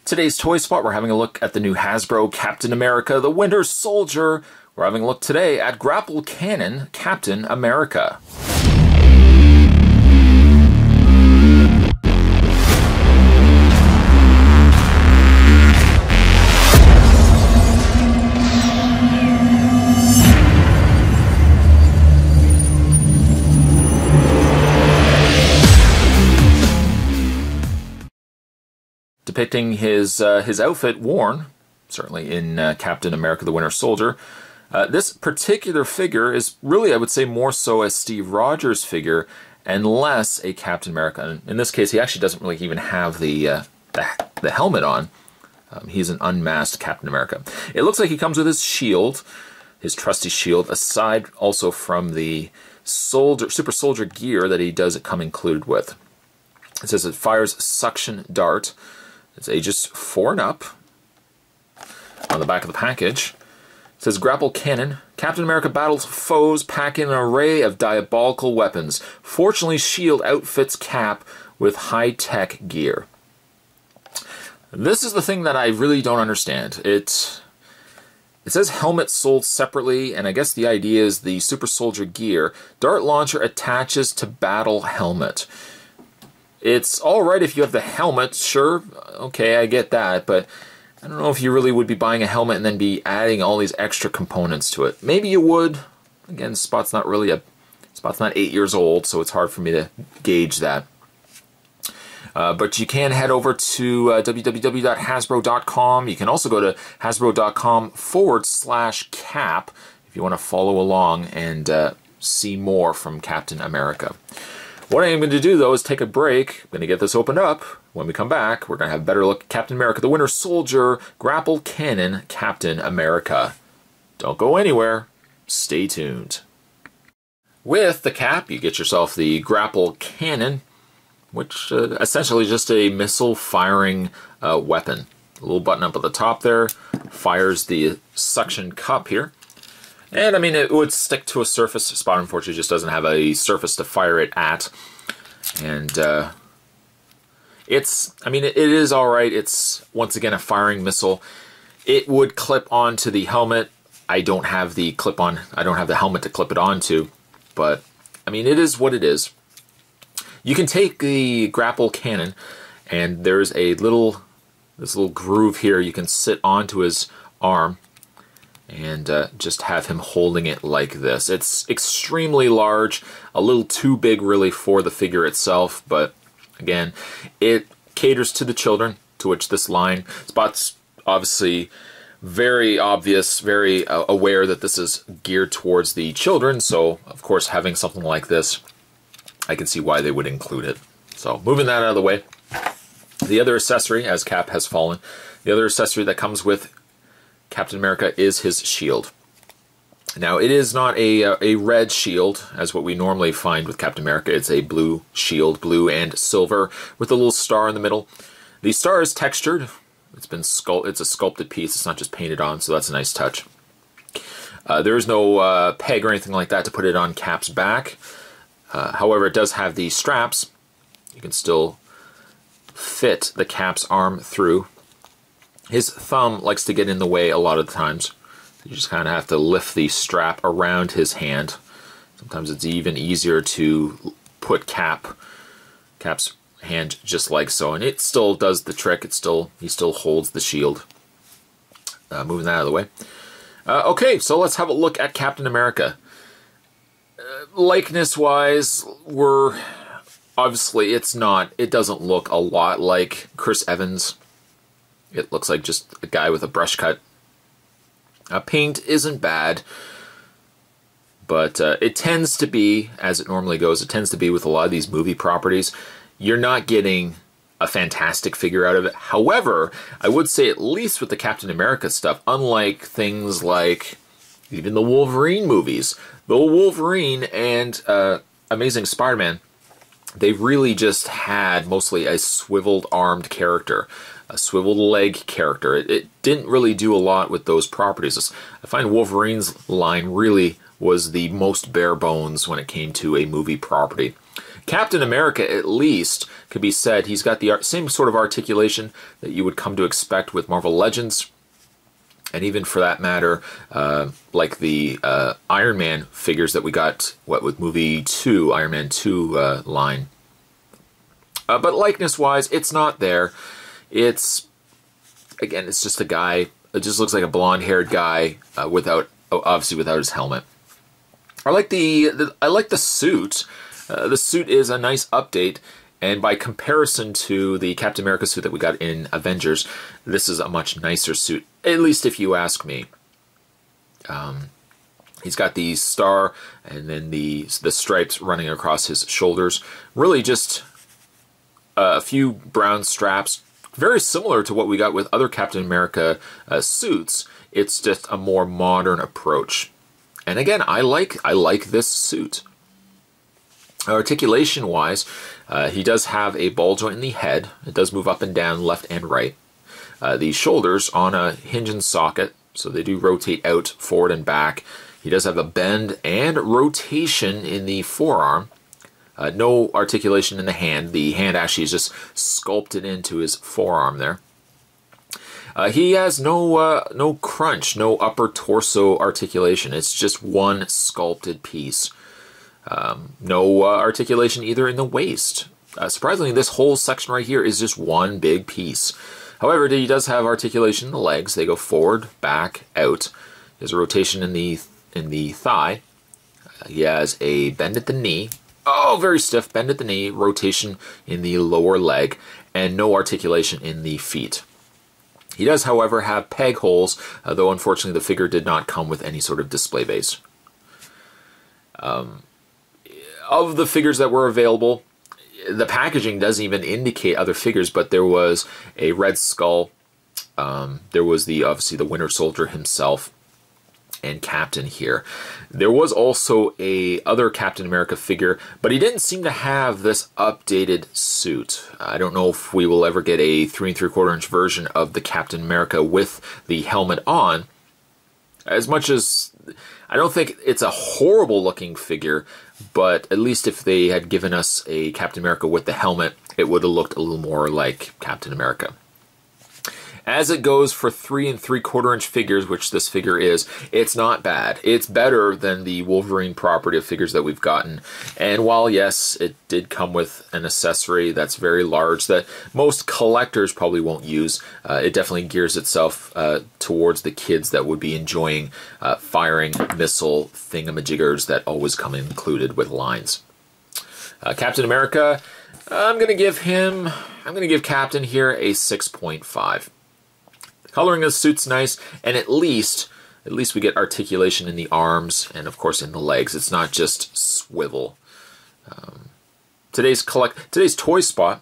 Today's Toy Spot, we're having a look at the new Hasbro Captain America, the Winter Soldier. We're having a look today at Grapple Canon Captain America. Depicting his outfit worn, certainly in Captain America the Winter Soldier. This particular figure is really, I would say, more so a Steve Rogers figure and less a Captain America. And in this case, he actually doesn't really even have the helmet on. He's an unmasked Captain America. It looks like he comes with his shield, his trusty shield, aside also from the super soldier gear that he does come included with. It says it fires suction dart. It's ages 4 and up. On the back of the package, it says Grapple Canon. Captain America battles foes packing an array of diabolical weapons. Fortunately, S.H.I.E.L.D. outfits Cap with high-tech gear. This is the thing that I really don't understand. It says helmet sold separately, and I guess the idea is the super soldier gear. Dart launcher attaches to battle helmet. It's alright if you have the helmet, sure, okay, I get that, but I don't know if you really would be buying a helmet and then be adding all these extra components to it. Maybe you would. Again, Spot's not 8 years old, so it's hard for me to gauge that. But you can head over to www.hasbro.com. You can also go to hasbro.com/cap if you want to follow along and see more from Captain America. What I am going to do, though, is take a break. I'm going to get this opened up. When we come back, we're going to have a better look at Captain America, the Winter Soldier, Grapple Canon Captain America. Don't go anywhere. Stay tuned. With the cap, you get yourself the Grapple Canon, which essentially is just a missile-firing weapon. A little button up at the top there fires the suction cup here. And, I mean, it would stick to a surface. Spot, unfortunately, just doesn't have a surface to fire it at. And, it is alright. It's, once again, a firing missile. It would clip onto the helmet. I don't have the helmet to clip it onto. But, I mean, it is what it is. You can take the Grapple Cannon, and there's this little groove here. You can sit onto his arm and just have him holding it like this. It's extremely large, a little too big really for the figure itself, but again, it caters to the children, to which this line. Spot's obviously very obvious, very aware that this is geared towards the children, so of course having something like this, I can see why they would include it. So moving that out of the way, the other accessory, as Cap has fallen, the other accessory that comes with Captain America is his shield. Now, it is not a red shield, as what we normally find with Captain America. It's a blue shield, blue and silver, with a little star in the middle. The star is textured. It's a sculpted piece. It's not just painted on, so that's a nice touch. There is no peg or anything like that to put it on Cap's back. However, it does have the straps. You can still fit the Cap's arm through. His thumb likes to get in the way a lot of the times. You just kind of have to lift the strap around his hand. Sometimes it's even easier to put Cap's hand just like so, and it still does the trick. He still holds the shield. Moving that out of the way. Okay, so let's have a look at Captain America. Likeness-wise, obviously it doesn't look a lot like Chris Evans. It looks like just a guy with a brush cut. Paint isn't bad, but it tends to be, as it normally goes, it tends to be with a lot of these movie properties, you're not getting a fantastic figure out of it. However, I would say at least with the Captain America stuff, unlike things like even the Wolverine movies, the Wolverine and Amazing Spider-Man, they really just had mostly a swiveled-armed character. A swiveled leg character. It didn't really do a lot with those properties. I find Wolverine's line really was the most bare bones when it came to a movie property. Captain America, at least, could be said he's got the same sort of articulation that you would come to expect with Marvel Legends. And even for that matter, like the Iron Man figures that we got, with movie 2, Iron Man 2 line. But likeness-wise, it's not there. It's, again, it's just a guy. It just looks like a blonde-haired guy obviously without his helmet. I like the suit. The suit is a nice update. And by comparison to the Captain America suit that we got in Avengers, this is a much nicer suit, at least if you ask me. He's got the star and then the stripes running across his shoulders. Really just a few brown straps, very similar to what we got with other Captain America suits. It's just a more modern approach. And again, I like this suit. Articulation-wise, he does have a ball joint in the head. It does move up and down, left and right. The shoulders on a hinge and socket, so they do rotate out, forward and back. He does have a bend and rotation in the forearm. No articulation in the hand. The hand actually is just sculpted into his forearm there. He has no crunch, no upper torso articulation. It's just one sculpted piece. No articulation either in the waist. Surprisingly, this whole section right here is just one big piece. However, he does have articulation in the legs. They go forward, back, out. He has a rotation in the thigh. He has a bend at the knee. Oh, very stiff. Bend at the knee. Rotation in the lower leg. And no articulation in the feet. He does, however, have peg holes, though unfortunately the figure did not come with any sort of display base. Of the figures that were available, the packaging doesn't even indicate other figures, but there was a Red Skull, there was obviously the Winter Soldier himself, and Captain here. There was also a other Captain America figure, but he didn't seem to have this updated suit. I don't know if we will ever get a 3 3/4 inch version of the Captain America with the helmet on. As much as I don't think it's a horrible looking figure, but at least if they had given us a Captain America with the helmet, it would have looked a little more like Captain America. As it goes for 3 3/4 inch figures, which this figure is, it's not bad. It's better than the Wolverine property of figures that we've gotten. And while, yes, it did come with an accessory that's very large that most collectors probably won't use, it definitely gears itself towards the kids that would be enjoying firing missile thingamajiggers that always come included with lines. Captain America, I'm going to give Captain here a 6.5. Coloring of the suit's nice, and at least we get articulation in the arms and of course in the legs. It's not just swivel. Today's toy spot.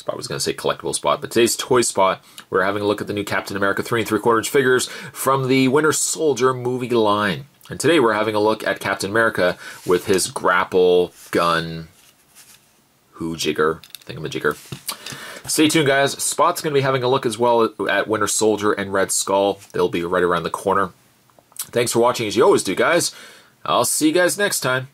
I was going to say collectible spot, but today's toy spot, we're having a look at the new Captain America 3 3/4 inch figures from the Winter Soldier movie line. And today we're having a look at Captain America with his grapple gun, jigger, thingamajigger. Stay tuned, guys. Spot's going to be having a look as well at Winter Soldier and Red Skull. They'll be right around the corner. Thanks for watching as you always do, guys. I'll see you guys next time.